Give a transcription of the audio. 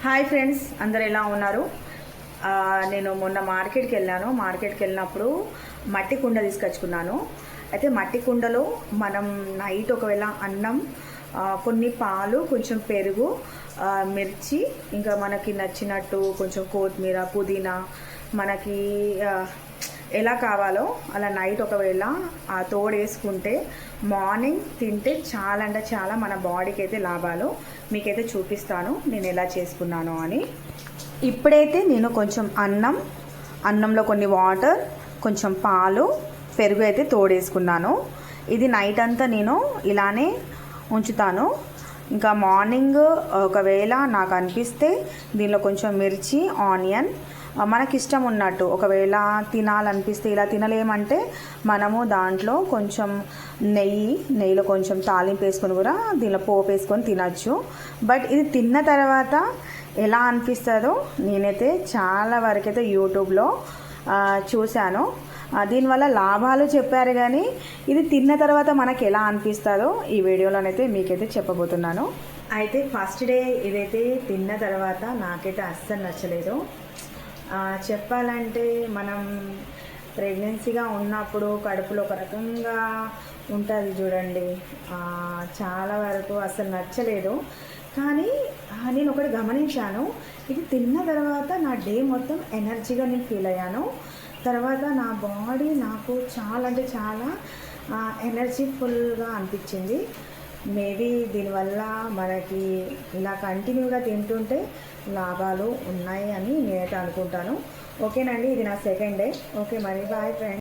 Hi friends, అందరు ఎలా ఉన్నారు? నేను మొన్న మార్కెట్కి వెళ్ళినప్పుడు మట్టి కుండ తీసుకొచ్చుకున్నాను. అయితే మట్టి కుండలో మనం నైట్ ఒకవేళ అన్నం, కొన్ని పాలు, కొంచెం పెరుగు, మిర్చి, ఇంకా మనకి నచ్చినట్టు కొంచెం కొత్తిమీర, పుదీనా, మనకి ఎలా కావాలో అలా నైట్ ఒకవేళ తోడేసుకుంటే మార్నింగ్ తింటే చాలా అంటే చాలా మన బాడీకి అయితే లాభాలు. మీకైతే చూపిస్తాను నేను ఎలా చేసుకున్నాను అని. ఇప్పుడైతే నేను కొంచెం అన్నంలో కొన్ని వాటర్, కొంచెం పాలు, పెరుగు అయితే తోడేసుకున్నాను. ఇది నైట్ అంతా నేను ఇలానే ఉంచుతాను. ఇంకా మార్నింగ్ ఒకవేళ నాకు అనిపిస్తే దీనిలో కొంచెం మిర్చి, ఆనియన్, మనకిష్టం ఉన్నట్టు తినాలనిపిస్తే ఇలా తినలేమంటే మనము దాంట్లో కొంచెం నెయ్యిలో కొంచెం తాలింపు వేసుకొని కూడా దీనిలో పోపు వేసుకొని తినచ్చు. బట్ ఇది తిన్న తర్వాత ఎలా అనిపిస్తుందో నేనైతే చాలా వరకైతే యూట్యూబ్లో చూశాను. దీనివల్ల లాభాలు చెప్పారు, కానీ ఇది తిన్న తర్వాత మనకు ఎలా అనిపిస్తుందో ఈ వీడియోలోనైతే మీకైతే చెప్పబోతున్నాను. అయితే ఫస్ట్ డే ఇదైతే తిన్న తర్వాత నాకైతే అస్సలు నచ్చలేదు. చెప్పాలంటే మనం ప్రెగ్నెన్సీగా ఉన్నప్పుడు కడుపులో ఒక రకంగా ఉంటుంది చూడండి, చాలా వరకు అసలు నచ్చలేదు. కానీ నేను ఒకటి గమనించాను, ఇది తిన్న తర్వాత నా డే మొత్తం ఎనర్జీగా నేను ఫీల్ అయ్యాను. తర్వాత నా బాడీ నాకు చాలా అంటే చాలా ఎనర్జీఫుల్గా అనిపించింది. మేబీ దీనివల్ల మనకి ఇలా కంటిన్యూగా తింటుంటే లాభాలు ఉన్నాయి అని నేనైతే అనుకుంటాను. ఓకేనండి, ఇది నా సెకండ్ డే. ఓకే, మరి బాయ్ ఫ్రెండ్స్.